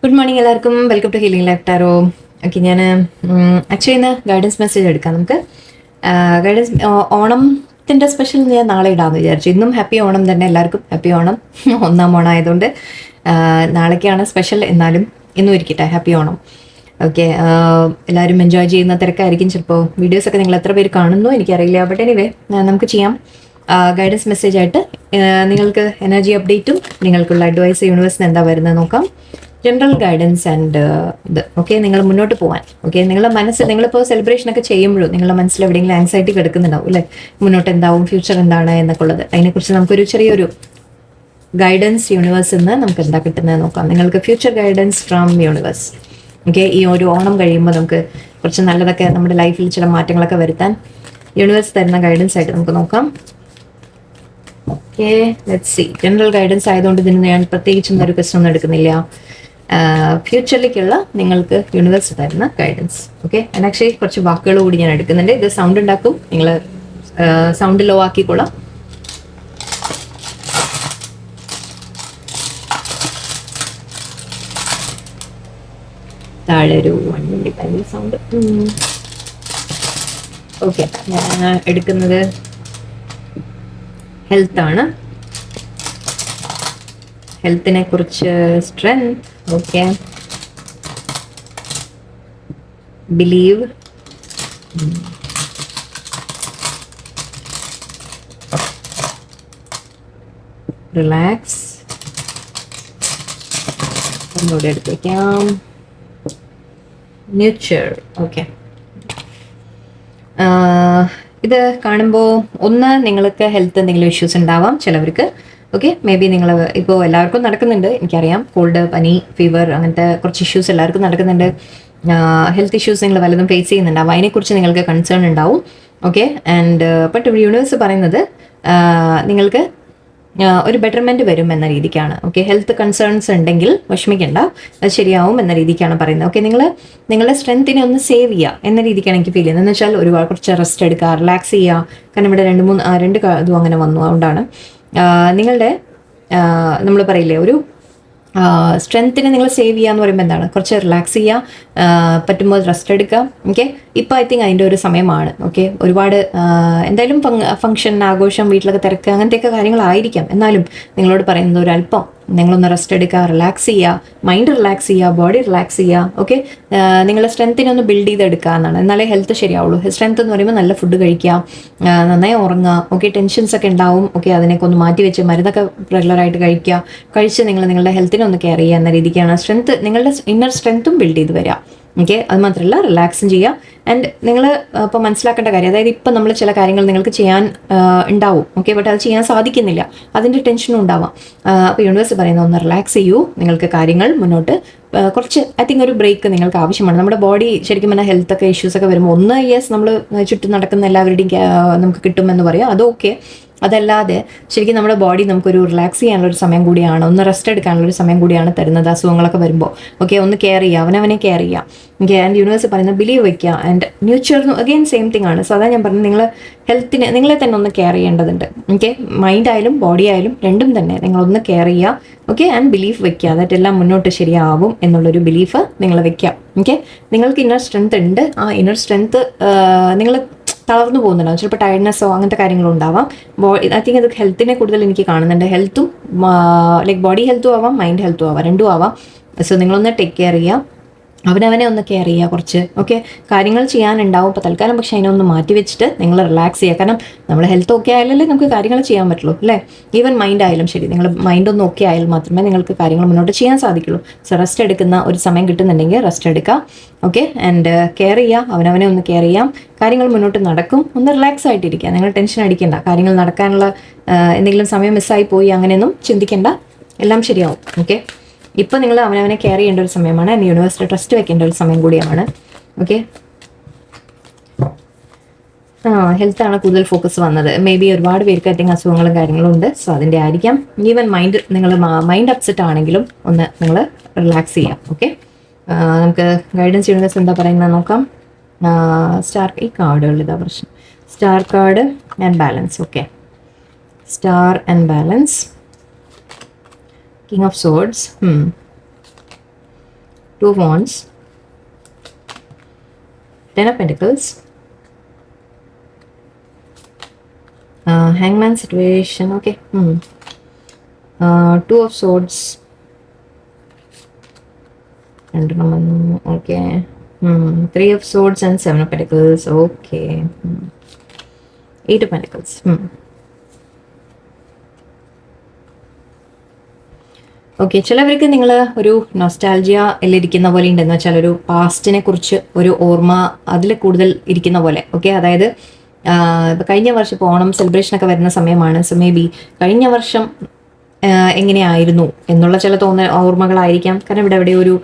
Good morning എല്ലാവർക്കും. Welcome to healing life tarot. Okay, ഞാൻ actually ഇന്ന് ഗൈഡൻസ് മെസ്സേജ് എടുക്കാം. നമുക്ക് ഗൈഡൻസ് ഓണത്തിൻ്റെ സ്പെഷ്യൽ ഞാൻ നാളെ ഇടാമെന്ന് വിചാരിച്ചു. ഇന്നും ഹാപ്പി ഓണം തന്നെ, എല്ലാവർക്കും ഹാപ്പി ഓണം. ഒന്നാം ഓണം ആയതുകൊണ്ട് നാളേക്കാണ് സ്പെഷ്യൽ, എന്നാലും ഇന്നും ഇരിക്കട്ടെ ഹാപ്പി ഓണം. ഓക്കെ, എല്ലാവരും എൻജോയ് ചെയ്യുന്ന തിരക്കായിരിക്കും. ചിലപ്പോൾ വീഡിയോസൊക്കെ നിങ്ങൾ എത്ര പേര് കാണുന്നു എനിക്കറിയില്ല. ബട്ട് എനിവേ നമുക്ക് ചെയ്യാം. ഗൈഡൻസ് മെസ്സേജ് ആയിട്ട് നിങ്ങൾക്ക് എനർജി അപ്ഡേറ്റും നിങ്ങൾക്കുള്ള അഡ്വൈസ് യൂണിവേഴ്സിന് എന്താ വരുന്നത് നോക്കാം. ജനറൽ ഗൈഡൻസ് ആൻഡ് ഇത് ഓക്കെ, നിങ്ങൾ മുന്നോട്ട് പോകാൻ. ഓക്കെ, നിങ്ങളുടെ മനസ്സിൽ നിങ്ങളിപ്പോൾ സെലിബ്രേഷനൊക്കെ ചെയ്യുമ്പോഴും നിങ്ങളുടെ മനസ്സിൽ എവിടെയെങ്കിലും ആൻസൈറ്റി കിടക്കുന്നുണ്ടാവും അല്ലേ, മുന്നോട്ട് എന്താവും, ഫ്യൂച്ചർ എന്താണ് എന്നൊക്കെ ഉള്ളത്. അതിനെക്കുറിച്ച് നമുക്കൊരു ചെറിയൊരു ഗൈഡൻസ് യൂണിവേഴ്സിൽ നിന്ന് നമുക്ക് എന്താ കിട്ടുന്നത് നോക്കാം. നിങ്ങൾക്ക് future guidance from universe. Okay, ഈ ഒരു ഓണം കഴിയുമ്പോൾ നമുക്ക് കുറച്ച് നല്ലതൊക്കെ നമ്മുടെ ലൈഫിൽ ചില മാറ്റങ്ങളൊക്കെ വരുത്താൻ യൂണിവേഴ്സ് തരുന്ന ഗൈഡൻസ് ആയിട്ട് നമുക്ക് നോക്കാം. Okay, let's see. General guidance ആയതുകൊണ്ട് ഇതിന് ഞാൻ പ്രത്യേകിച്ചൊന്നും ഒരു ക്വസ്റ്റൻ ഒന്നും എടുക്കുന്നില്ല. ഫ്യൂച്ചറിലേക്കുള്ള നിങ്ങൾക്ക് യൂണിവേഴ്സ് തരുന്ന ഗൈഡൻസ്. ഓക്കെ, ആക്ച്വലി കുറച്ച് വാക്കുകൾ കൂടി ഞാൻ എടുക്കുന്നുണ്ട്. ഇത് സൗണ്ട് ഉണ്ടാക്കും, നിങ്ങൾ സൗണ്ട് ലോ ആക്കിക്കൊള്ളാം. താഴെ ഒരു 125 സൗണ്ട്. ഓക്കെ, ഞാൻ എടുക്കുന്നത് ഹെൽത്ത് ആണ്. ഹെൽത്തിനെ കുറിച്ച് സ്ട്രെങ്ത്. Okay, believe, relax. ഒന്നുകൂടെ എടുത്ത് വയ്ക്കാം. നേച്ചർ. ഓക്കെ, ഇത് കാണുമ്പോൾ ഒന്ന് നിങ്ങൾക്ക് ഹെൽത്ത് എന്തെങ്കിലും ഇഷ്യൂസ് ഉണ്ടാവാം ചിലവർക്ക്. ഓക്കെ, മേ ബി നിങ്ങൾ ഇപ്പോൾ എല്ലാവർക്കും നടക്കുന്നുണ്ട് എനിക്കറിയാം. കോൾഡ്, പനി, ഫീവർ, അങ്ങനത്തെ കുറച്ച് ഇഷ്യൂസ് എല്ലാവർക്കും നടക്കുന്നുണ്ട്. ഹെൽത്ത് ഇഷ്യൂസ് നിങ്ങൾ വല്ലതും ഫേസ് ചെയ്യുന്നുണ്ടാവും, അതിനെക്കുറിച്ച് നിങ്ങൾക്ക് കൺസേൺ ഉണ്ടാവും. ഓക്കെ, ആൻഡ് ബട്ട് യൂണിവേഴ്സ് പറയുന്നത് നിങ്ങൾക്ക് ഒരു ബെറ്റർമെൻറ്റ് വരും എന്ന രീതിക്കാണ്. ഓക്കെ, ഹെൽത്ത് കൺസേൺസ് ഉണ്ടെങ്കിൽ വിഷമിക്കേണ്ട, അത് ശരിയാവും എന്ന രീതിക്കാണ് പറയുന്നത്. ഓക്കെ, നിങ്ങളുടെ സ്ട്രെങ്ത്തിനെ ഒന്ന് സേവ് ചെയ്യുക എന്ന രീതിക്കാണ് എനിക്ക് ഫീൽ ചെയ്യുന്നത്. എന്ന് വെച്ചാൽ ഒരുപാട് കുറച്ച് റെസ്റ്റ് എടുക്കുക, റിലാക്സ് ചെയ്യുക. കാരണം ഇവിടെ രണ്ട് ഇതും അങ്ങനെ വന്നു. അതുകൊണ്ടാണ് നിങ്ങളുടെ നമ്മൾ പറയില്ലേ, ഒരു സ്ട്രെങ്ത്തിനെ നിങ്ങൾ സേവ് ചെയ്യുക എന്ന് പറയുമ്പോൾ എന്താണ്, കുറച്ച് റിലാക്സ് ചെയ്യുക, പറ്റുമ്പോൾ റെസ്റ്റ് എടുക്കുക. ഓക്കെ, ഇപ്പോൾ ഐ തിങ്ക് അതിൻ്റെ ഒരു സമയമാണ്. ഓക്കെ, ഒരുപാട് എന്തായാലും ഫംഗ്ഷൻ, ആഘോഷം, വീട്ടിലൊക്കെ തിരക്ക്, അങ്ങനത്തെയൊക്കെ കാര്യങ്ങളായിരിക്കാം. എന്നാലും നിങ്ങളോട് പറയുന്നത് ഒരല്പം നിങ്ങളൊന്ന് റെസ്റ്റ് എടുക്കുക, റിലാക്സ് ചെയ്യുക, മൈൻഡ് റിലാക്സ് ചെയ്യുക, ബോഡി റിലാക്സ് ചെയ്യുക. ഓക്കെ, നിങ്ങളുടെ സ്ട്രെങ്ത്തിനെ ഒന്ന് ബിൽഡ് ചെയ്തെടുക്കുക എന്നാണ്, എന്നാലേ ഹെൽത്ത് ശരിയാവുള്ളൂ. സ്ട്രെങ്ത് എന്ന് പറയുമ്പോൾ നല്ല ഫുഡ് കഴിക്കുക, നന്നായി ഉറങ്ങുക. ഓക്കെ, ടെൻഷൻസ് ഒക്കെ ഉണ്ടാവും. ഓക്കെ, അതിനൊക്കെ ഒന്ന് മാറ്റി വെച്ച് മരുന്നൊക്കെ റെഗുലറായിട്ട് കഴിച്ച് നിങ്ങളുടെ ഹെൽത്തിനെ ഒന്ന് കെയർ ചെയ്യുക എന്ന രീതിക്കാണ്. സ്ട്രെങ്ത്, നിങ്ങളുടെ ഇന്നർ സ്ട്രെങ്ത്തും ബിൽഡ് ചെയ്ത് വരിക. ഓക്കെ, അത് മാത്രമല്ല റിലാക്സും ചെയ്യുക. ആൻഡ് നിങ്ങൾ ഇപ്പോൾ മനസ്സിലാക്കേണ്ട കാര്യം, അതായത് ഇപ്പം നമ്മൾ ചില കാര്യങ്ങൾ നിങ്ങൾക്ക് ചെയ്യാൻ ഉണ്ടാവും. ഓക്കെ, ബട്ട് അത് ചെയ്യാൻ സാധിക്കുന്നില്ല, അതിൻ്റെ ടെൻഷനും ഉണ്ടാവാം. അപ്പോൾ യൂണിവേഴ്സ് പറയുന്നത് ഒന്ന് റിലാക്സ് ചെയ്യൂ, നിങ്ങൾക്ക് കാര്യങ്ങൾ മുന്നോട്ട് കുറച്ച് ഐ തിങ്ക് ഒരു ബ്രേക്ക് നിങ്ങൾക്ക് ആവശ്യമാണ്. നമ്മുടെ ബോഡി ശരിക്കും പറഞ്ഞാൽ ഹെൽത്തൊക്കെ ഇഷ്യൂസൊക്കെ വരുമ്പോൾ ഒന്ന് യെസ് നമ്മൾ ചുറ്റും നടക്കുന്ന എല്ലാവരുടെയും നമുക്ക് കിട്ടുമെന്ന് പറയാം, അതൊക്കെ. അതല്ലാതെ ശരിക്കും നമ്മുടെ ബോഡി നമുക്കൊരു റിലാക്സ് ചെയ്യാനുള്ളൊരു സമയം കൂടിയാണ്, ഒന്ന് റെസ്റ്റ് എടുക്കാനുള്ളൊരു സമയം കൂടിയാണ് തരുന്നത് അസുഖങ്ങളൊക്കെ വരുമ്പോൾ. ഓക്കെ, ഒന്ന് കെയർ ചെയ്യുക, അവനവനെ കെയർ ചെയ്യുക. ഓക്കെ, ആൻഡ് യൂണിവേഴ്സ് പറയുന്നത് ബിലീവ് വയ്ക്കുക. ആൻഡ് ന്യൂച്ചറിന് അഗെയിൻ സെയിം തിങ് ആണ്. സോ അതാ ഞാൻ പറഞ്ഞത്, നിങ്ങൾ ഹെൽത്തിനെ നിങ്ങളെ തന്നെ ഒന്ന് കെയർ ചെയ്യേണ്ടതുണ്ട്. ഓക്കെ, മൈൻഡ് ആയാലും ബോഡി ആയാലും രണ്ടും തന്നെ നിങ്ങളൊന്ന് കെയർ ചെയ്യുക. ഓക്കെ, ആൻഡ് ബിലീഫ് വയ്ക്കുക, അതെല്ലാം മുന്നോട്ട് ശരിയാവും എന്നുള്ളൊരു ബിലീഫ് നിങ്ങൾ വയ്ക്കുക. ഓക്കെ, നിങ്ങൾക്ക് ഇന്നർ സ്ട്രെങ്ത് ഉണ്ട്. ആ ഇന്നർ സ്ട്രെങ്ത് നിങ്ങൾ തളർന്നു പോകുന്നുണ്ടാവും, ചിലപ്പോൾ ടയർഡ്നെസ്സോ അങ്ങനത്തെ കാര്യങ്ങളും ഉണ്ടാവാം. ഐ തിങ്ക് അത് ഹെൽത്തിനെ കൂടുതൽ എനിക്ക് കാണുന്നുണ്ട്. ഹെൽത്തും ലൈക്ക് ബോഡി ഹെൽത്തും ആവാം, മൈൻഡ് ഹെൽത്തും ആവാം, രണ്ടും ആവാം. സോ നിങ്ങളൊന്ന് ടേക്ക് കെയർ ചെയ്യുക, അവനവനെ ഒന്ന് കെയർ ചെയ്യുക കുറച്ച്. ഓക്കെ, കാര്യങ്ങൾ ചെയ്യാനുണ്ടാവും ഇപ്പോൾ തൽക്കാലം, പക്ഷേ അതിനൊന്ന് മാറ്റി വെച്ചിട്ട് നിങ്ങൾ റിലാക്സ് ചെയ്യുക. കാരണം നമ്മൾ ഹെൽത്ത് ഓക്കെ ആയാലല്ലേ നമുക്ക് കാര്യങ്ങൾ ചെയ്യാൻ പറ്റുള്ളൂ അല്ലേ. ഈവൻ മൈൻഡ് ആയാലും ശരി, നിങ്ങൾ മൈൻഡ് ഒന്ന് ഓക്കെ ആയാൽ മാത്രമേ നിങ്ങൾക്ക് കാര്യങ്ങൾ മുന്നോട്ട് ചെയ്യാൻ സാധിക്കുള്ളൂ. സോ റെസ്റ്റ് എടുക്കുന്ന ഒരു സമയം കിട്ടുന്നുണ്ടെങ്കിൽ റെസ്റ്റ് എടുക്കുക. ഓക്കെ, ആൻഡ് കെയർ ചെയ്യുക, അവനവനെ ഒന്ന് കെയർ ചെയ്യാം. കാര്യങ്ങൾ മുന്നോട്ട് നടക്കും. ഒന്ന് റിലാക്സ് ആയിട്ടിരിക്കുക, നിങ്ങൾ ടെൻഷൻ അടിക്കേണ്ട. കാര്യങ്ങൾ നടക്കാനുള്ള എന്തെങ്കിലും സമയം മിസ്സായി പോയി അങ്ങനെയൊന്നും ചിന്തിക്കേണ്ട, എല്ലാം ശരിയാവും. ഓക്കെ, ഇപ്പോൾ നിങ്ങൾ അവനവനെ കെയർ ചെയ്യേണ്ട ഒരു സമയമാണ്. യൂണിവേഴ്സിറ്റി ട്രസ്റ്റ് വെക്കേണ്ട ഒരു സമയം കൂടിയാണ്. ഓക്കെ, ഹെൽത്താണ് കൂടുതൽ ഫോക്കസ് വന്നത്. മേ ബി ഒരുപാട് പേർക്ക് ഐ തിങ്ക് അസുഖങ്ങളും കാര്യങ്ങളും ഉണ്ട്. സോ അതിൻ്റെ ആയിരിക്കാം. ഈവൻ നിങ്ങൾ മൈൻഡ് അപ്സെറ്റ് ആണെങ്കിലും ഒന്ന് നിങ്ങൾ റിലാക്സ് ചെയ്യാം. ഓക്കെ, നമുക്ക് ഗൈഡൻസ് യൂണിവേഴ്സ് എന്താ പറയുന്നത് നോക്കാം. സ്റ്റാർ, ഈ കാർഡുകൾ ഇതാ പ്രശ്നം. Star card and balance. Okay, star and balance, King of Swords, 2 of Wands, 10 of Pentacles, Hangman situation, okay. 2 of Swords, and okay. 3 of Swords and 7 of Pentacles, okay. 8 of Pentacles. Okay, ചിലവർക്ക് നിങ്ങൾ ഒരു nostalgia ഇരിക്കുന്ന പോലെ ഉണ്ടെന്ന് വെച്ചാൽ ഒരു പാസ്റ്റിനെ കുറിച്ച് ഒരു ഓർമ്മ അതിൽ കൂടുതൽ ഇരിക്കുന്ന പോലെ. ഓക്കെ, അതായത് ഇപ്പം കഴിഞ്ഞ വർഷം ഇപ്പോൾ ഓണം സെലിബ്രേഷനൊക്കെ വരുന്ന സമയമാണ്. സോ മേ ബി കഴിഞ്ഞ വർഷം എങ്ങനെയായിരുന്നു എന്നുള്ള ചില ഓർമ്മകളായിരിക്കാം. കാരണം ഇവിടെ എവിടെ ഒരു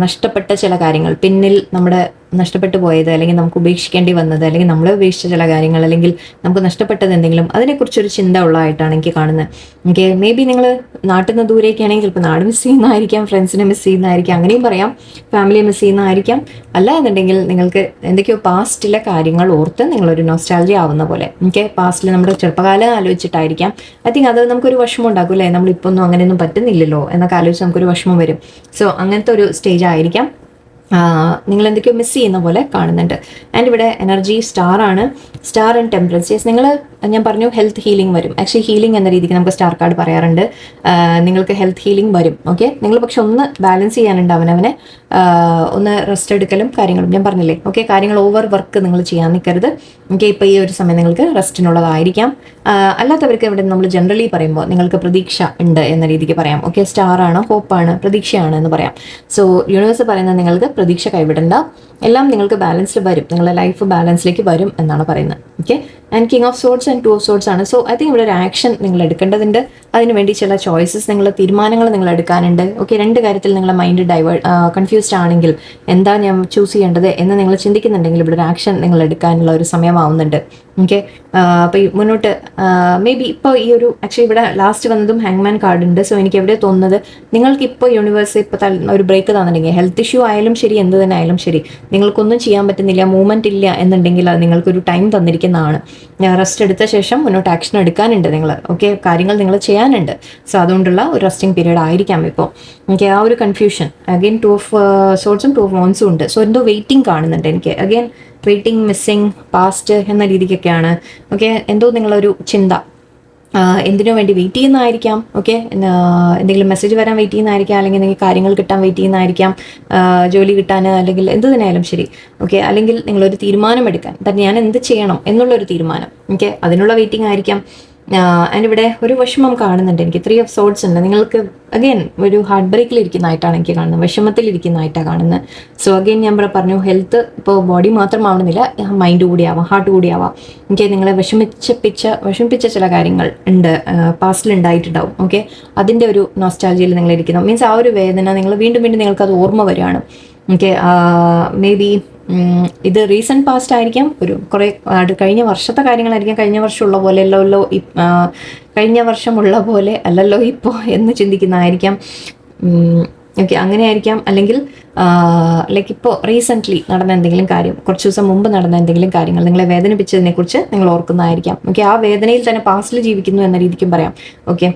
നഷ്ടപ്പെട്ട ചില കാര്യങ്ങൾ, പിന്നിൽ നമ്മുടെ നഷ്ടപ്പെട്ടു പോയത്, അല്ലെങ്കിൽ നമുക്ക് ഉപേക്ഷിക്കേണ്ടി വന്നത്, അല്ലെങ്കിൽ നമ്മളെ ഉപേക്ഷിച്ച ചില കാര്യങ്ങൾ, അല്ലെങ്കിൽ നമുക്ക് നഷ്ടപ്പെട്ടത് എന്തെങ്കിലും, അതിനെക്കുറിച്ചൊരു ചിന്ത ഉള്ളതായിട്ടാണ് എനിക്ക് കാണുന്നത്. ഓക്കെ, മേ ബി നിങ്ങൾ നാട്ടിൽ നിന്ന് ദൂരേക്കാണെങ്കിൽ ചിലപ്പോൾ നാട് മിസ് ചെയ്യുന്നതായിരിക്കാം, ഫ്രണ്ട്സിനെ മിസ് ചെയ്യുന്നതായിരിക്കാം, അങ്ങനെയും പറയാം, ഫാമിലിയെ മിസ് ചെയ്യുന്നതായിരിക്കാം. അല്ല എന്നുണ്ടെങ്കിൽ നിങ്ങൾക്ക് എന്തൊക്കെയോ പാസ്റ്റിലെ കാര്യങ്ങൾ ഓർത്ത് നിങ്ങളൊരു നൊസ്റ്റാൾജി ആവുന്ന പോലെ. ഓക്കെ, പാസ്റ്റിൽ നമ്മുടെ ചെറുപ്പകാലം ആലോചിച്ചിട്ടായിരിക്കാം. ഐ തിങ്ക് അത് നമുക്കൊരു വിഷമം ഉണ്ടാക്കും അല്ലേ, നമ്മളിപ്പോൾ ഒന്നും അങ്ങനെയൊന്നും പറ്റുന്നില്ലല്ലോ എന്നൊക്കെ ആലോചിച്ച് നമുക്കൊരു വിഷമം വരും. സോ അങ്ങനത്തെ ഒരു സ്റ്റേജ് ആയിരിക്കാം. നിങ്ങൾ എന്തൊക്കെയോ മിസ് ചെയ്യുന്ന പോലെ കാണുന്നുണ്ട്. ആൻഡ് ഇവിടെ എനർജി സ്റ്റാർ ആണ്, സ്റ്റാർ ആൻഡ് ടെമ്പറൻസ്. നിങ്ങൾ ഞാൻ പറഞ്ഞു ഹെൽത്ത് ഹീലിംഗ് വരും. ആക്ച്വലി ഹീലിംഗ് എന്ന രീതിക്ക് നമുക്ക് സ്റ്റാർ കാർഡ് പറയാറുണ്ട്. നിങ്ങൾക്ക് ഹെൽത്ത് ഹീലിംഗ് വരും. ഓക്കെ, നിങ്ങൾ പക്ഷെ ഒന്ന് ബാലൻസ് ചെയ്യാനുണ്ട് അവനവനെ, ഒന്ന് റെസ്റ്റ് എടുക്കലും കാര്യങ്ങളും ഞാൻ പറഞ്ഞില്ലേ. ഓക്കെ, കാര്യങ്ങൾ ഓവർ വർക്ക് നിങ്ങൾ ചെയ്യാൻ നിൽക്കരുത്. ഓക്കെ, ഇപ്പോൾ ഈ ഒരു സമയം നിങ്ങൾക്ക് റെസ്റ്റിനുള്ളതായിരിക്കാം. അല്ലാത്തവർക്ക് ഇവിടെ നമ്മൾ ജനറലി പറയുമ്പോൾ നിങ്ങൾക്ക് പ്രതീക്ഷ ഉണ്ട് എന്ന രീതിക്ക് പറയാം. ഓക്കെ, സ്റ്റാർ ആണ്, ഹോപ്പാണ്, പ്രതീക്ഷയാണ് എന്ന് പറയാം. സോ യൂണിവേഴ്സ് പറയുന്നത് നിങ്ങൾക്ക് പ്രതീക്ഷ കൈവിടണ്ട, എല്ലാം നിങ്ങൾക്ക് ബാലൻസ്ഡ് വരും, നിങ്ങളുടെ ലൈഫ് ബാലൻസിലേക്ക് വരും എന്നാണ് പറയുന്നത്. Okay, and king of sorts and 2 of sorts ആണ്. സോ ഐ തിങ്ക് ഇവിടെ ഒരു ആക്ഷൻ നിങ്ങൾ എടുക്കേണ്ടതുണ്ട്. അതിനുവേണ്ടി ചില ചോയ്സസ്, തീരുമാനങ്ങൾ നിങ്ങൾ എടുക്കാനുണ്ട്. ഓക്കെ, 2 കാര്യത്തിൽ നിങ്ങളുടെ മൈൻഡ് കൺഫ്യൂസ്ഡ് ആണെങ്കിൽ എന്താ ഞാൻ ചൂസ് ചെയ്യേണ്ടത് എന്ന് നിങ്ങൾ ചിന്തിക്കുന്നുണ്ടെങ്കിൽ ഇവിടെ ഒരു ആക്ഷൻ നിങ്ങൾ എടുക്കാനുള്ള ഒരു സമയമാവുന്നുണ്ട്. ഓക്കെ, അപ്പോൾ മുന്നോട്ട് മേ ബി ഇപ്പോൾ ഈ ഒരു ആക്ച്വലി ഇവിടെ ലാസ്റ്റ് വന്നതും ഹാങ്മാൻ കാർഡ് ഉണ്ട്. സോ എനിക്ക് എവിടെ തോന്നുന്നത് നിങ്ങൾക്ക് ഇപ്പോൾ യൂണിവേഴ്സ് ഇപ്പോൾ ഒരു ബ്രേക്ക് തന്നിട്ടുണ്ടെങ്കിൽ, ഹെൽത്ത് ഇഷ്യൂ ആയാലും ശരി, എന്ത് തന്നെ ആയാലും ശരി, നിങ്ങൾക്കൊന്നും ചെയ്യാൻ പറ്റുന്നില്ല, മൂവ്മെന്റ് ഇല്ല എന്നുണ്ടെങ്കിൽ അത് നിങ്ങൾക്കൊരു ടൈം തന്നിരിക്കുന്നതാണ്. റെസ്റ്റ് എടുത്ത ശേഷം മുന്നോട്ട് ആക്ഷൻ എടുക്കാനുണ്ട് നിങ്ങൾ. ഓക്കെ, കാര്യങ്ങൾ നിങ്ങൾ ചെയ്യാനുണ്ട്. സോ അതുകൊണ്ടുള്ള ഒരു റെസ്റ്റിംഗ് പീരീഡ് ആയിരിക്കാം ഇപ്പോൾ. ഓക്കെ, ആ ഒരു കൺഫ്യൂഷൻ അഗെയിൻ 2 ഓഫ് സോർട്സും 2 ഓഫ് വോൺസും ഉണ്ട്. സോ എന്തോ വെയിറ്റിംഗ് കാണുന്നുണ്ട് എനിക്ക്. അഗെയിൻ വെയിറ്റിംഗ്, മിസ്സിങ്, പാസ്റ്റ് എന്ന രീതിക്കൊക്കെയാണ്. ഓക്കെ, എന്തോ നിങ്ങളൊരു ചിന്ത എന്തിനു വേണ്ടി വെയിറ്റ് ചെയ്യുന്നതായിരിക്കാം. ഓക്കെ, എന്തെങ്കിലും മെസ്സേജ് വരാൻ വെയിറ്റ് ചെയ്യുന്നതായിരിക്കാം, അല്ലെങ്കിൽ എന്തെങ്കിലും കാര്യങ്ങൾ കിട്ടാൻ വെയിറ്റ് ചെയ്യുന്നതായിരിക്കാം, ജോലി കിട്ടാൻ, അല്ലെങ്കിൽ എന്ത് തന്നെയായാലും ശരി. ഓക്കെ, അല്ലെങ്കിൽ നിങ്ങളൊരു തീരുമാനം എടുക്കാൻ, ഞാൻ എന്ത് ചെയ്യണം എന്നുള്ളൊരു തീരുമാനം. ഓക്കെ, അതിനുള്ള വെയിറ്റിംഗ് ആയിരിക്കാം. ആൻഡ് ഇവിടെ ഒരു വിഷമം കാണുന്നുണ്ട് എനിക്ക്. 3 ഓഫ് സോർട്സ് ഉണ്ട്. നിങ്ങൾക്ക് അഗെയിൻ ഒരു ഹാർട്ട് ബ്രേക്കിൽ ഇരിക്കുന്നതായിട്ടാണ് എനിക്ക് കാണുന്നത്, വിഷമത്തിൽ ഇരിക്കുന്നതായിട്ടാണ് കാണുന്നത്. സോ അഗെയിൻ ഞാൻ പറഞ്ഞു ഹെൽത്ത് ഇപ്പോൾ ബോഡി മാത്രമാവണമെന്നില്ല, മൈൻഡ് കൂടിയാവാം, ഹാർട്ട് കൂടിയാവാം. ഓക്കെ, നിങ്ങളെ വിഷമിപ്പിച്ച ചില കാര്യങ്ങൾ ഉണ്ട്, പാസ്റ്റിൽ ഉണ്ടായിട്ടുണ്ടാവും. ഓക്കെ, അതിൻ്റെ ഒരു നൊസ്റ്റാൾജിയിൽ നിങ്ങൾ ഇരിക്കുന്നു. മീൻസ് ആ ഒരു വേദന നിങ്ങൾ വീണ്ടും വീണ്ടും നിങ്ങൾക്കത് ഓർമ്മ വരികയാണ്. ഓക്കെ, മേ ബി ഇത് റീസെൻറ്റ് പാസ്റ്റ് ആയിരിക്കാം, ഒരു കുറേ കഴിഞ്ഞ വർഷത്തെ കാര്യങ്ങളായിരിക്കാം. കഴിഞ്ഞ വർഷമുള്ള പോലെ അല്ലല്ലോ, കഴിഞ്ഞ വർഷമുള്ള പോലെ അല്ലല്ലോ ഇപ്പോൾ എന്ന് ചിന്തിക്കുന്നതായിരിക്കാം. ഓക്കെ, അങ്ങനെ ആയിരിക്കാം. അല്ലെങ്കിൽ ലൈക്ക് ഇപ്പോൾ റീസെൻ്റ്ലി നടന്ന എന്തെങ്കിലും കാര്യം, കുറച്ച് ദിവസം മുമ്പ് നടന്ന എന്തെങ്കിലും കാര്യങ്ങൾ നിങ്ങളെ വേദനിപ്പിച്ചതിനെക്കുറിച്ച് നിങ്ങൾ ഓർക്കുന്നതായിരിക്കാം. ഓക്കെ, ആ വേദനയിൽ തന്നെ പാസ്റ്റിൽ ജീവിക്കുന്നു എന്ന രീതിക്കും പറയാം. ഓക്കെ,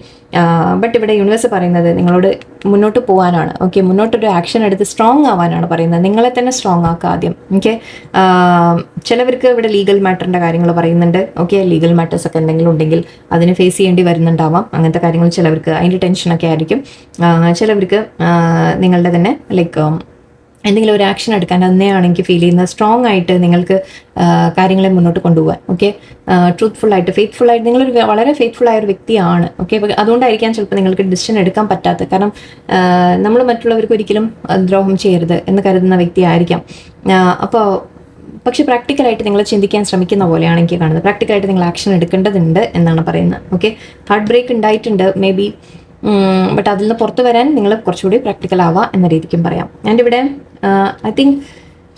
ബട്ട് ഇവിടെ യൂണിവേഴ്സ് പറയുന്നത് നിങ്ങളോട് മുന്നോട്ട് പോകാനാണ്. ഓക്കെ, മുന്നോട്ടൊരു ആക്ഷൻ എടുത്ത് സ്ട്രോങ് ആവാനാണ് പറയുന്നത്. നിങ്ങളെ തന്നെ സ്ട്രോങ് ആക്കുക ആദ്യം. ഓക്കെ, ചിലവർക്ക് ഇവിടെ ലീഗൽ മാറ്ററിൻ്റെ കാര്യങ്ങൾ പറയുന്നുണ്ട്. ഓക്കെ, ലീഗൽ മാറ്റേഴ്സ് ഒക്കെ എന്തെങ്കിലും ഉണ്ടെങ്കിൽ അതിന് ഫേസ് ചെയ്യേണ്ടി വരുന്നുണ്ടാവാം. അങ്ങനത്തെ കാര്യങ്ങൾ ചിലവർക്ക് അതിൻ്റെ ടെൻഷനൊക്കെ ആയിരിക്കും. ചിലവർക്ക് നിങ്ങളുടെ തന്നെ ലൈക്ക് എന്തെങ്കിലും ഒരു ആക്ഷൻ എടുക്കാൻ തന്നെയാണ് എനിക്ക് ഫീൽ ചെയ്യുന്നത്. സ്ട്രോങ് ആയിട്ട് നിങ്ങൾക്ക് കാര്യങ്ങളെ മുന്നോട്ട് കൊണ്ടുപോകാൻ. ഓക്കെ, ട്രൂത്ത്ഫുള്ളായിട്ട്, ഫെയ്ത്ത്ഫുള്ളായിട്ട്, നിങ്ങളൊരു വളരെ ഫെയ്ത്ത്ഫുള്ളായ ഒരു വ്യക്തിയാണ്. ഓക്കെ, അതുകൊണ്ടായിരിക്കാം ചിലപ്പോൾ നിങ്ങൾക്ക് ഡിസിഷൻ എടുക്കാൻ പറ്റാത്തത്. കാരണം നമ്മൾ മറ്റുള്ളവർക്ക് ഒരിക്കലും ദ്രോഹം ചെയ്യരുത് എന്ന് കരുതുന്ന വ്യക്തിയായിരിക്കാം. അപ്പോൾ പക്ഷെ പ്രാക്ടിക്കലായിട്ട് നിങ്ങൾ ചിന്തിക്കാൻ ശ്രമിക്കുന്ന പോലെയാണ് എനിക്ക് കാണുന്നത്. പ്രാക്ടിക്കലായിട്ട് നിങ്ങൾ ആക്ഷൻ എടുക്കേണ്ടതുണ്ട് എന്നാണ് പറയുന്നത്. ഓക്കെ, ഹാർട്ട് ബ്രേക്ക് ഉണ്ടായിട്ടുണ്ട് മേ ബി, ബട്ട് അതിൽ നിന്ന് പുറത്ത് വരാൻ നിങ്ങൾ കുറച്ചുകൂടി പ്രാക്ടിക്കൽ ആവുക എന്ന രീതിക്കും പറയാം. ആൻഡ് ഇവിടെ ഐ തിങ്ക്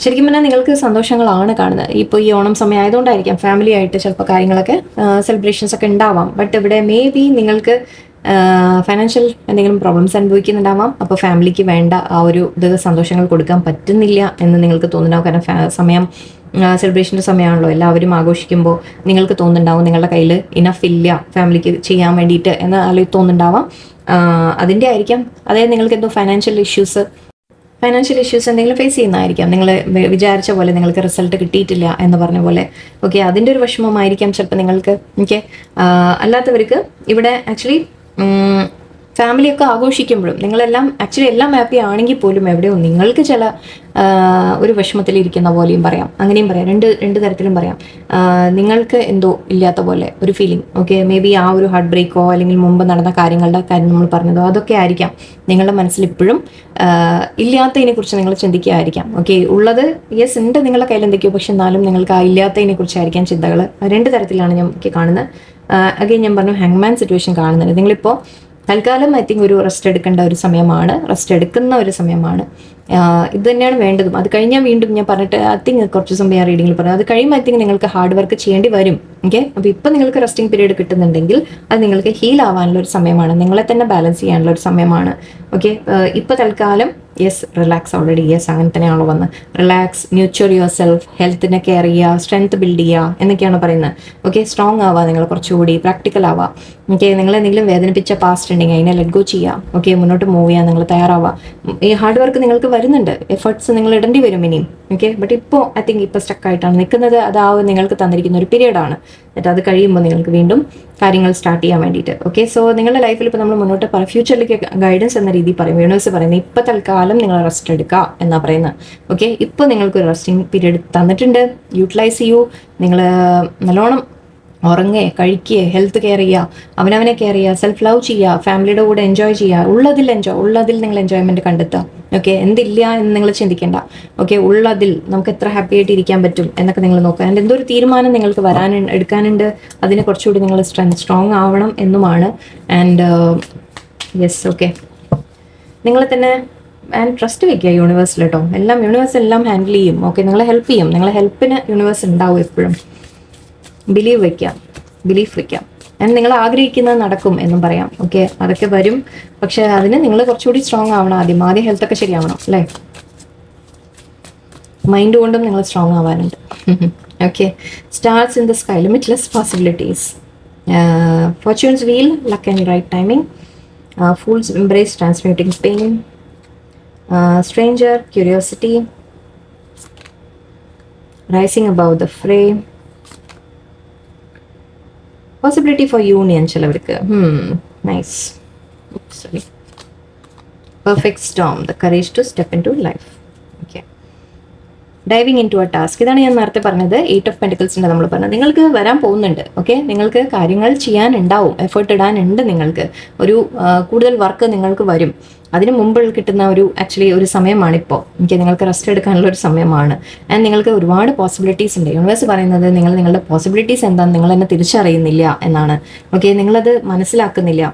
ശരിക്കും പറഞ്ഞാൽ നിങ്ങൾക്ക് സന്തോഷങ്ങളാണ് കാണുന്നത്. ഇപ്പോൾ ഈ ഓണം സമയം ആയതുകൊണ്ടായിരിക്കാം ഫാമിലി ആയിട്ട് ചിലപ്പോൾ കാര്യങ്ങളൊക്കെ സെലിബ്രേഷൻസ് ഒക്കെ ഉണ്ടാവാം. ബട്ട് ഇവിടെ മേ ബി നിങ്ങൾക്ക് ഫൈനാൻഷ്യൽ എന്തെങ്കിലും പ്രോബ്ലംസ് അനുഭവിക്കുന്നുണ്ടാവാം. അപ്പോൾ ഫാമിലിക്ക് വേണ്ട ആ ഒരു സന്തോഷങ്ങൾ കൊടുക്കാൻ പറ്റുന്നില്ല എന്ന് നിങ്ങൾക്ക് തോന്നുന്നുണ്ടാവും. കാരണം സമയം സെലിബ്രേഷൻ്റെ സമയമാണല്ലോ, എല്ലാവരും ആഘോഷിക്കുമ്പോൾ നിങ്ങൾക്ക് തോന്നുന്നുണ്ടാവും നിങ്ങളുടെ കയ്യിൽ ഇനഫ് ഇല്ല ഫാമിലിക്ക് ചെയ്യാൻ വേണ്ടിയിട്ട് എന്ന് തോന്നുന്നുണ്ടാവാം. അതിൻ്റെ ആയിരിക്കാം. അതായത് നിങ്ങൾക്ക് എന്തോ ഫൈനാൻഷ്യൽ ഇഷ്യൂസ് ഫൈനാൻഷ്യൽ ഇഷ്യൂസ് എന്തെങ്കിലും ഫേസ് ചെയ്യുന്നതായിരിക്കാം. നിങ്ങൾ വിചാരിച്ച പോലെ നിങ്ങൾക്ക് റിസൾട്ട് കിട്ടിയിട്ടില്ല എന്ന് പറഞ്ഞ പോലെ. ഓക്കെ, അതിൻ്റെ ഒരു വിഷമമായിരിക്കാം ചിലപ്പോൾ നിങ്ങൾക്ക്. ഓക്കെ, അല്ലാത്തവർക്ക് ഇവിടെ ആക്ച്വലി ഫാമിലിയൊക്കെ ആഘോഷിക്കുമ്പോഴും നിങ്ങളെല്ലാം ആക്ച്വലി എല്ലാം ഹാപ്പി ആണെങ്കിൽ പോലും എവിടെയോ നിങ്ങൾക്ക് ചില ഒരു വിഷമത്തിലിരിക്കുന്ന പോലെയും പറയാം, അങ്ങനെയും പറയാം. രണ്ട് തരത്തിലും പറയാം. നിങ്ങൾക്ക് എന്തോ ഇല്ലാത്ത പോലെ ഒരു ഫീലിംഗ്. ഓക്കെ, മേ ബി ആ ഒരു ഹാർട്ട് ബ്രേക്കോ അല്ലെങ്കിൽ മുമ്പ് നടന്ന കാര്യങ്ങളുടെ കാര്യം നമ്മൾ പറഞ്ഞതോ അതൊക്കെ ആയിരിക്കാം നിങ്ങളുടെ മനസ്സിൽ ഇപ്പോഴും ഇല്ലാത്തതിനെ കുറിച്ച് നിങ്ങൾ ചിന്തിക്കുകയായിരിക്കാം. ഓക്കെ, ഉള്ളത് യെസ് ഉണ്ട് നിങ്ങളുടെ കയ്യിൽ എന്തൊക്കെയോ, പക്ഷെ എന്നാലും നിങ്ങൾക്ക് ആ ഇല്ലാത്തതിനെ കുറിച്ചായിരിക്കാം ചിന്തകൾ. രണ്ട് തരത്തിലാണ് ഞാൻ കാണുന്നത്. അഗെയിൻ ഞാൻ പറഞ്ഞു ഹാങ്മാൻ സിറ്റുവേഷൻ കാണുന്നുണ്ട്. നിങ്ങളിപ്പോൾ തൽക്കാലം ഐ തിങ്ക് ഒരു റെസ്റ്റ് എടുക്കേണ്ട ഒരു സമയമാണ്, റെസ്റ്റ് എടുക്കുന്ന ഒരു സമയമാണ്. ഇത് തന്നെയാണ് വേണ്ടതും. അത് കഴിഞ്ഞാൽ വീണ്ടും ഞാൻ പറഞ്ഞിട്ട് ഐ തിങ്ക് കുറച്ച് സമയം ഞാൻ റീഡിങ്ങിൽ പറഞ്ഞു, അത് കഴിയുമ്പോൾ ഐ തിങ്ക് നിങ്ങൾക്ക് ഹാർഡ് വർക്ക് ചെയ്യേണ്ടി വരും. ഓക്കെ, അപ്പോൾ ഇപ്പോൾ നിങ്ങൾക്ക് റെസ്റ്റിംഗ് പീരീഡ് കിട്ടുന്നുണ്ടെങ്കിൽ അത് നിങ്ങൾക്ക് ഹീൽ ആവാനുള്ള ഒരു സമയമാണ്, നിങ്ങളെ തന്നെ ബാലൻസ് ചെയ്യാനുള്ള ഒരു സമയമാണ്. ഓക്കെ, ഇപ്പോൾ തൽക്കാലം യെസ് റിലാക്സ്, ഓൾറെഡി യെസ് അങ്ങനെ തന്നെയാണല്ലോ വന്ന് റിലാക്സ്, ന്യൂച്ചർ യുവർ സെൽഫ്, ഹെൽത്തിനെ കെയർ ചെയ്യുക, സ്ട്രെങ്ത് ബിൽഡ് ചെയ്യുക എന്നൊക്കെയാണ് പറയുന്നത്. ഓക്കെ, സ്ട്രോങ് ആവുക, നിങ്ങൾ കുറച്ചുകൂടി പ്രാക്ടിക്കൽ ആവുക. ഓക്കെ, നിങ്ങൾ എന്തെങ്കിലും വേദനിപ്പിച്ച പാസ്റ്റ് ഉണ്ടെങ്കിൽ അതിനെ ലെറ്റ് ഗോ ചെയ്യുക. ഓക്കെ, മുന്നോട്ട് മൂവ് ചെയ്യാൻ നിങ്ങൾ തയ്യാറാവുക. ഈ ഹാർഡ് വർക്ക് നിങ്ങൾക്ക് വരുന്നുണ്ട്, എഫേർട്സ് നിങ്ങൾ ഇടേണ്ടി വരും ഇനിയും. ഓക്കെ, ബട്ട് ഇപ്പോൾ ഐ തിങ്ക് ഇപ്പോൾ സ്റ്റക്കായിട്ടാണ് നിൽക്കുന്നത്. അതാവും നിങ്ങൾക്ക് തന്നിരിക്കുന്ന ഒരു പീരീഡാണ്. എന്നിട്ട് അത് കഴിയുമ്പോൾ നിങ്ങൾക്ക് വീണ്ടും കാര്യങ്ങൾ സ്റ്റാർട്ട് ചെയ്യാൻ വേണ്ടിയിട്ട്. ഓക്കെ, സോ നിങ്ങളുടെ ലൈഫിൽ ഇപ്പോൾ നമ്മൾ മുന്നോട്ട് ഫ്യൂച്ചറിലേക്ക് ഗൈഡൻസ് എന്ന രീതിയിൽ പറയും. യൂണിവേഴ്സ് പറയുന്നത് ഇപ്പോൾ തൽക്കാലം നിങ്ങൾ റെസ്റ്റ് എടുക്കുക എന്നാണ് പറയുന്നത്. ഓക്കെ, ഇപ്പോൾ നിങ്ങൾക്കൊരു റെസ്റ്റിംഗ് പീരീഡ് തന്നിട്ടുണ്ട്, യൂട്ടിലൈസ് ചെയ്യൂ. നിങ്ങൾ നല്ലോണം ഉറങ്ങുക, കഴിക്കുക, ഹെൽത്ത് കെയർ ചെയ്യുക, അവനവനെ കെയർ ചെയ്യുക, സെൽഫ് ലവ് ചെയ്യുക, ഫാമിലിയുടെ കൂടെ എൻജോയ് ചെയ്യുക. ഉള്ളതിൽ നിങ്ങൾ എൻജോയ്മെൻറ്റ് കണ്ടെത്തുക. ഓക്കെ, എന്തില്ല എന്ന് നിങ്ങൾ ചിന്തിക്കേണ്ട. ഓക്കെ, ഉള്ളതിൽ നമുക്ക് എത്ര ഹാപ്പി ആയിട്ട് ഇരിക്കാൻ പറ്റും എന്നൊക്കെ നിങ്ങൾ നോക്കുക. ആൻഡ് എന്തൊരു തീരുമാനം നിങ്ങൾക്ക് എടുക്കാനുണ്ട്, അതിനെ കുറച്ചുകൂടി നിങ്ങൾ സ്ട്രോങ് ആവണം എന്നുമാണ്. ആൻഡ് യെസ്, ഓക്കെ, നിങ്ങളെ തന്നെ ആൻഡ് ട്രസ്റ്റ് വയ്ക്കുക യൂണിവേഴ്സിൽ കേട്ടോ. യൂണിവേഴ്സ് എല്ലാം ഹാൻഡിൽ ചെയ്യും. ഓക്കെ, നിങ്ങളെ ഹെൽപ്പ് ചെയ്യും. നിങ്ങളെ ഹെൽപ്പിന് യൂണിവേഴ്സ് ഉണ്ടാവും എപ്പോഴും. ബിലീഫ് വയ്ക്കാം. ആൻഡ് നിങ്ങൾ ആഗ്രഹിക്കുന്നത് നടക്കും എന്നും പറയാം. ഓക്കെ, അതൊക്കെ വരും, പക്ഷെ അതിന് നിങ്ങൾ കുറച്ചുകൂടി സ്ട്രോങ് ആവണം. ആദ്യം ഹെൽത്തൊക്കെ ശരിയാവണം അല്ലേ. മൈൻഡ് കൊണ്ടും നിങ്ങൾ സ്ട്രോങ് ആവാനുണ്ട്. Okay, stars in the sky, limitless possibilities, fortune's wheel, luck and right timing, fool's embrace transmuting pain, stranger, curiosity, rising above the fray, possibility for union ചിലവർക്ക്. Nice, sorry, perfect storm, the courage to step into life. Okay, diving into a task, ഇതാണ് ഞാൻ നേരത്തെ പറഞ്ഞത്. 8 of പെൻറ്റിക്കിൾസിൻ്റെ നമ്മൾ പറഞ്ഞത് നിങ്ങൾക്ക് വരാൻ പോകുന്നുണ്ട്. ഓക്കെ, നിങ്ങൾക്ക് കാര്യങ്ങൾ ചെയ്യാനുണ്ടാവും, എഫേർട്ട് ഇടാനുണ്ട്. നിങ്ങൾക്ക് ഒരു കൂടുതൽ വർക്ക് നിങ്ങൾക്ക് വരും. അതിന് മുമ്പ് കിട്ടുന്ന ആക്ച്വലി ഒരു സമയമാണിപ്പോൾ. നിങ്ങൾക്ക് റെസ്റ്റ് എടുക്കാനുള്ള ഒരു സമയമാണ്. ആൻഡ് നിങ്ങൾക്ക് ഒരുപാട് പോസിബിലിറ്റീസ് ഉണ്ട്. യൂണിവേഴ്സ് പറയുന്നത് നിങ്ങളുടെ പോസിബിലിറ്റീസ് എന്താണെന്ന് നിങ്ങൾ തന്നെ തിരിച്ചറിയുന്നില്ല എന്നാണ്. ഓക്കെ, നിങ്ങളത് മനസ്സിലാക്കുന്നില്ല.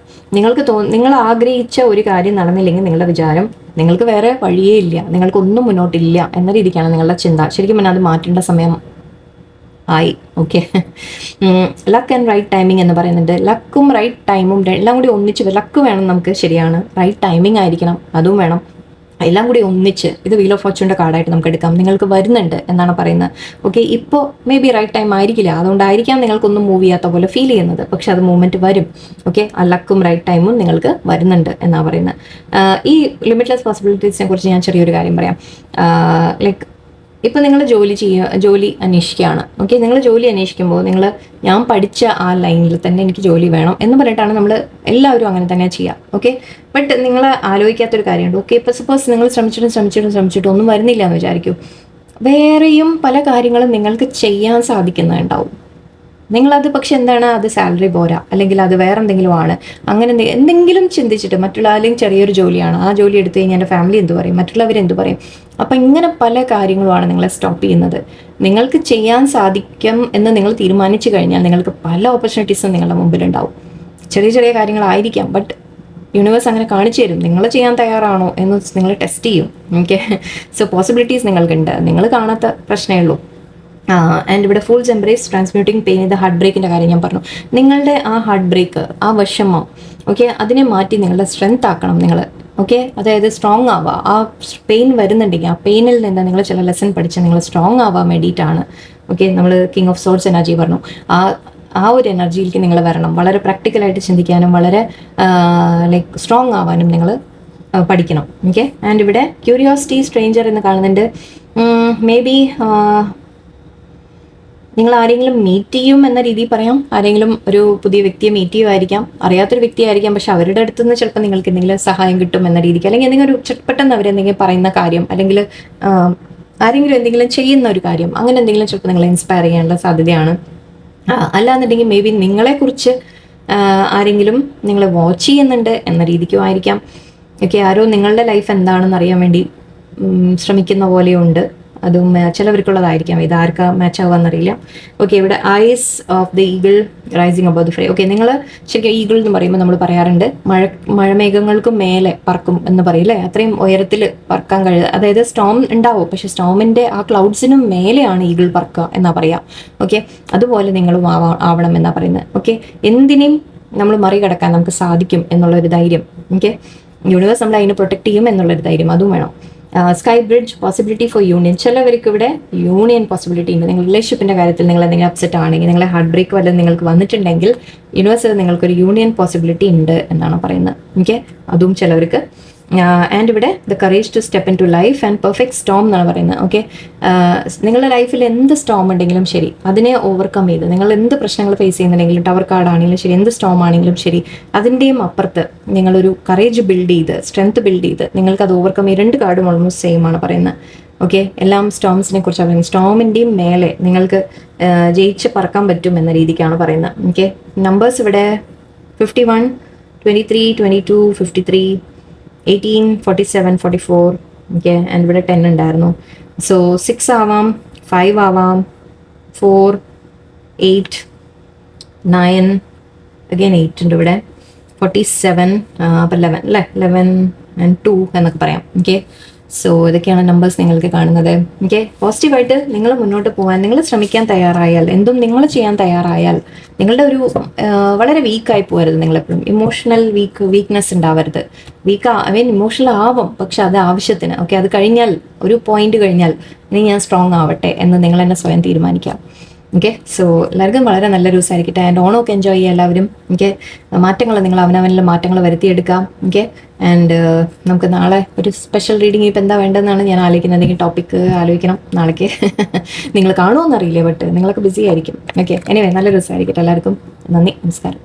നിങ്ങൾ ആഗ്രഹിച്ച ഒരു കാര്യം നടന്നില്ലെങ്കിൽ നിങ്ങളുടെ വിചാരം നിങ്ങൾക്ക് വേറെ വഴിയേ ഇല്ല, നിങ്ങൾക്കൊന്നും മുന്നോട്ടില്ല എന്ന രീതിക്കാണ് നിങ്ങളുടെ ചിന്ത. ശരിക്കും പറഞ്ഞാൽ അത് മാറ്റേണ്ട സമയം ആയി. Okay, luck and right timing എന്ന് പറയുന്നുണ്ട്. ലക്കും റൈറ്റ് ടൈമും എല്ലാം കൂടി ഒന്നിച്ച്, ലക്ക് വേണം നമുക്ക്, ശരിയാണ്. റൈറ്റ് ടൈമിംഗ് ആയിരിക്കണം, അതും വേണം. എല്ലാം കൂടി ഒന്നിച്ച്, ഇത് വീൽ ഓഫ് ഫോർച്യൂണിൻ്റെ കാർഡായിട്ട് നമുക്ക് എടുക്കാം. നിങ്ങൾക്ക് വരുന്നുണ്ട് എന്നാണ് പറയുന്നത്. ഓക്കെ, ഇപ്പോൾ മേ ബി റൈറ്റ് ടൈം ആയിരിക്കില്ല, അതുകൊണ്ടായിരിക്കാം നിങ്ങൾക്കൊന്നും മൂവ് ചെയ്യാത്ത പോലെ ഫീൽ ചെയ്യുന്നത്. പക്ഷെ അത് മൂവ്മെൻറ്റ് വരും. ഓക്കെ, ആ ലക്കും റൈറ്റ് ടൈമും നിങ്ങൾക്ക് വരുന്നുണ്ട് എന്നാണ് പറയുന്നത്. ഈ ലിമിറ്റ്ലെസ് പോസിബിലിറ്റീസിനെ കുറിച്ച് ഞാൻ ചെറിയൊരു കാര്യം പറയാം. ലൈക്ക് ഇപ്പോൾ നിങ്ങൾ ജോലി അന്വേഷിക്കുകയാണ്. ഓക്കെ, നിങ്ങൾ ജോലി അന്വേഷിക്കുമ്പോൾ ഞാൻ പഠിച്ച ആ ലൈനിൽ തന്നെ എനിക്ക് ജോലി വേണം എന്ന് പറഞ്ഞിട്ടാണ് നമ്മൾ എല്ലാവരും അങ്ങനെ തന്നെ ചെയ്യുക. ഓക്കെ, ബട്ട് നിങ്ങൾ ആലോചിക്കാത്തൊരു കാര്യമുണ്ട്. ഓക്കെ, ഇപ്പോൾ സപ്പോസ് നിങ്ങൾ ശ്രമിച്ചിട്ടും ഒന്നും വരുന്നില്ല എന്ന് വിചാരിക്കൂ. വേറെയും പല കാര്യങ്ങളും നിങ്ങൾക്ക് ചെയ്യാൻ സാധിക്കുന്നുണ്ടാവും. നിങ്ങളത് പക്ഷെ എന്താണ്, അത് സാലറി പോരാ, അല്ലെങ്കിൽ അത് വേറെ എന്തെങ്കിലും ആണ്, അങ്ങനെ എന്തെങ്കിലും ചിന്തിച്ചിട്ട് മറ്റുള്ള അല്ലെങ്കിൽ ചെറിയൊരു ജോലിയാണ്, ആ ജോലി എടുത്തു കഴിഞ്ഞാൽ എൻ്റെ ഫാമിലി എന്ത് പറയും, മറ്റുള്ളവരെന്ത് പറയും. അപ്പം ഇങ്ങനെ പല കാര്യങ്ങളുമാണ് നിങ്ങളെ സ്റ്റോപ്പ് ചെയ്യുന്നത്. നിങ്ങൾക്ക് ചെയ്യാൻ സാധിക്കും എന്ന് നിങ്ങൾ തീരുമാനിച്ചു കഴിഞ്ഞാൽ നിങ്ങൾക്ക് പല ഓപ്പർച്യൂണിറ്റീസും നിങ്ങളുടെ മുമ്പിലുണ്ടാവും. ചെറിയ ചെറിയ കാര്യങ്ങളായിരിക്കാം, ബട്ട് യൂണിവേഴ്സ് അങ്ങനെ കാണിച്ചു തരും. നിങ്ങൾ ചെയ്യാൻ തയ്യാറാണോ എന്ന് നിങ്ങൾ ടെസ്റ്റ് ചെയ്യും. ഓക്കെ, സോ പോസിബിലിറ്റീസ് നിങ്ങൾക്കുണ്ട്, നിങ്ങൾ കാണാത്ത പ്രശ്നമേ ഉള്ളൂ. ആൻഡ് ഇവിടെ ഫൂൾസ് എംബ്രേസ് ട്രാൻസ്മ്യൂട്ടിംഗ് പെയിൻ, ഇത് ഹാർട്ട് ബ്രേക്കിൻ്റെ കാര്യം ഞാൻ പറഞ്ഞു. നിങ്ങളുടെ ആ ഹാർട്ട് ബ്രേക്ക്, ആ വിഷമം, ഓക്കെ, അതിനെ മാറ്റി നിങ്ങളുടെ സ്ട്രെങ്ത് ആക്കണം നിങ്ങൾ. ഓക്കെ, അതായത് സ്ട്രോങ് ആവുക. ആ പെയിൻ വരുന്നുണ്ടെങ്കിൽ ആ പെയിനിൽ നിന്ന് നിങ്ങൾ ചില ലെസൺ പഠിച്ച് നിങ്ങൾ സ്ട്രോങ് ആവാൻ വേണ്ടിയിട്ടാണ്. ഓക്കെ, നമ്മൾ കിങ് ഓഫ് സോർഡ്സ് എനർജി പറഞ്ഞു. ആ ഒരു എനർജിയിലേക്ക് നിങ്ങൾ വരണം. വളരെ പ്രാക്ടിക്കലായിട്ട് ചിന്തിക്കാനും വളരെ ലൈക്ക് സ്ട്രോങ് ആവാനും നിങ്ങൾ പഠിക്കണം. ഓക്കെ, ആൻഡ് ഇവിടെ ക്യൂരിയോസിറ്റി സ്ട്രേഞ്ചർ എന്ന് കാണുന്നുണ്ട്. മേ ബി നിങ്ങൾ ആരെങ്കിലും മീറ്റ് ചെയ്യും എന്ന രീതിയിൽ പറയാം. ആരെങ്കിലും ഒരു പുതിയ വ്യക്തിയെ മീറ്റ് ചെയ്യുമായിരിക്കാം, അറിയാത്തൊരു വ്യക്തിയായിരിക്കാം, പക്ഷെ അവരുടെ അടുത്ത് നിന്ന് ചിലപ്പോൾ നിങ്ങൾക്ക് എന്തെങ്കിലും സഹായം കിട്ടും എന്ന രീതിക്ക്, അല്ലെങ്കിൽ എന്തെങ്കിലും ഒരു പെട്ടെന്ന് അവരെന്തെങ്കിലും പറയുന്ന കാര്യം, അല്ലെങ്കിൽ ആരെങ്കിലും എന്തെങ്കിലും ചെയ്യുന്ന ഒരു കാര്യം, അങ്ങനെ എന്തെങ്കിലും ചിലപ്പോൾ നിങ്ങളെ ഇൻസ്പയർ ചെയ്യാനുള്ള സാധ്യതയാണ്. അല്ലാന്നുണ്ടെങ്കിൽ മേ ബി നിങ്ങളെക്കുറിച്ച് ആരെങ്കിലും നിങ്ങളെ വാച്ച് ചെയ്യുന്നുണ്ട് എന്ന രീതിക്കും ആയിരിക്കാം. ഓക്കെ, ആരോ നിങ്ങളുടെ ലൈഫ് എന്താണെന്ന് അറിയാൻ വേണ്ടി ശ്രമിക്കുന്ന പോലെയുണ്ട്. അതും ചിലവർക്കുള്ളതായിരിക്കാം. ഇത് ആർക്കാ മാച്ച് ആവാന്നറിയില്ല. ഓക്കെ, ഇവിടെ eyes of the eagle rising above the fray. Okay, നിങ്ങൾ ശരിക്കും ഈഗിൾ എന്ന് പറയുമ്പോൾ നമ്മൾ പറയാറുണ്ട് മഴമേഘങ്ങൾക്ക് മേലെ പറക്കും എന്ന് പറയില്ലേ, അത്രയും ഉയരത്തിൽ പറക്കാൻ കഴിയുക. അതായത് സ്റ്റോം ഉണ്ടാവും, പക്ഷെ സ്റ്റോമിൻ്റെ ആ ക്ലൗഡ്സിനും മേലെയാണ് ഈഗിൾ പറക്കുക എന്നാ പറയാം. ഓക്കെ, അതുപോലെ നിങ്ങളും ആവണം എന്നാ പറയുന്നത്. ഓക്കെ, എന്തിനേയും നമ്മൾ മറികടക്കാൻ നമുക്ക് സാധിക്കും എന്നുള്ളൊരു ധൈര്യം. ഓക്കെ, യൂണിവേഴ്സ് നമ്മൾ അതിനെ പ്രൊട്ടക്ട് ചെയ്യും എന്നുള്ളൊരു ധൈര്യം അതും വേണം. Sky bridge possibility for union. ചിലവർക്ക് ഇവിടെ യൂണിയൻ പോസിബിലിറ്റി ഉണ്ട്. നിങ്ങൾ റിലേഷൻഷിപ്പിൻ്റെ കാര്യത്തിൽ നിങ്ങൾ എന്തെങ്കിലും അപ്സെറ്റ് ആണെങ്കിൽ, നിങ്ങളെ ഹാർട്ട് ബ്രേക്ക് വല്ലതും നിങ്ങൾക്ക് വന്നിട്ടുണ്ടെങ്കിൽ യൂണിവേഴ്സിൽ നിങ്ങൾക്കൊരു യൂണിയൻ പോസിബിലിറ്റി ഉണ്ട് എന്നാണ് പറയുന്നത്. ഓക്കെ, അതും ചിലവർക്ക്. ആൻഡ് ഇവിടെ the courage to step into life and perfect storm എന്നാണ് പറയുന്നത്. ഓക്കെ, നിങ്ങളുടെ ലൈഫിൽ എന്ത് സ്റ്റോം ഉണ്ടെങ്കിലും ശരി, അതിനെ ഓവർകം ചെയ്ത് നിങ്ങൾ എന്ത് പ്രശ്നങ്ങൾ ഫേസ് ചെയ്യുന്നുണ്ടെങ്കിലും, ടവർ കാർഡ് ആണെങ്കിലും ശരി, എന്ത് സ്റ്റോം ആണെങ്കിലും ശരി, അതിൻ്റെയും അപ്പുറത്ത് നിങ്ങളൊരു കറേജ് ബിൽഡ് ചെയ്ത്, സ്ട്രെങ്ത് ബിൽഡ് ചെയ്ത് നിങ്ങൾക്ക് അത് ഓവർകം ചെയ്ത്, രണ്ട് കാർഡും ഓൾമോസ്റ്റ് സെയിം ആണ് പറയുന്നത്. ഓക്കെ, എല്ലാം സ്റ്റോംസിനെ കുറിച്ചാണ് പറയുന്നത്. സ്റ്റോമിൻ്റെയും മേലെ നിങ്ങൾക്ക് ജയിച്ച് പറക്കാൻ പറ്റും എന്ന രീതിക്കാണ് പറയുന്നത്. ഓക്കെ, നമ്പേഴ്സ് ഇവിടെ 51, 23, 22, 53, 18, 47, 44. ഓക്കെ, ആൻഡ് ഇവിടെ 10 ഉണ്ടായിരുന്നു. സോ 6 ആവാം, 5 ആവാം, 4, 8, 9, അഗൈൻ 8 ഉണ്ട് ഇവിടെ, 47, അപ്പം 11 അല്ലേ, 11 and 2 എന്നൊക്കെ പറയാം. ഓക്കെ, സോ ഇതൊക്കെയാണ് നമ്പേഴ്സ് നിങ്ങൾക്ക് കാണുന്നത്. ഓക്കെ, പോസിറ്റീവായിട്ട് നിങ്ങൾ മുന്നോട്ട് പോകാൻ നിങ്ങൾ ശ്രമിക്കാൻ തയ്യാറായാൽ, എന്തും നിങ്ങൾ ചെയ്യാൻ തയ്യാറായാൽ, നിങ്ങളുടെ ഒരു വളരെ വീക്കായി പോകരുത്. നിങ്ങളെപ്പോഴും ഇമോഷണൽ വീക്ക്നെസ് ഉണ്ടാവരുത്. ഇമോഷണൽ ആവും, പക്ഷെ അത് ആവശ്യത്തിന്. ഓക്കെ, അത് കഴിഞ്ഞാൽ, ഒരു പോയിന്റ് കഴിഞ്ഞാൽ ഇനി ഞാൻ സ്ട്രോങ് ആവട്ടെ എന്ന് നിങ്ങൾ തന്നെ സ്വയം തീരുമാനിക്കാം. ഓക്കെ, സോ എല്ലാവർക്കും വളരെ നല്ലൊരു ദിവസമായിരിക്കട്ടെ. ആൻഡ് ഓണമൊക്കെ എൻജോയ് ചെയ്യുക എല്ലാവരും. ഓക്കെ, മാറ്റങ്ങൾ നിങ്ങൾ അവനവനിൽ മാറ്റങ്ങൾ വരുത്തിയെടുക്കാം. ഓക്കെ, ആൻഡ് നമുക്ക് നാളെ ഒരു സ്പെഷ്യൽ റീഡിങ് ഇപ്പം എന്താ വേണ്ടതെന്നാണ് ഞാൻ ആലോചിക്കുന്നത്. എന്തെങ്കിലും ടോപ്പിക്ക് ആലോചിക്കണം നാളേക്ക്. നിങ്ങൾ കാണുമോയെന്നറിയില്ലേ, ബട്ട് നിങ്ങളൊക്കെ ബിസി ആയിരിക്കും. ഓക്കെ, എനിവേ നല്ലൊരു ദിവസമായിരിക്കട്ടെ എല്ലാവർക്കും. നന്ദി, നമസ്കാരം.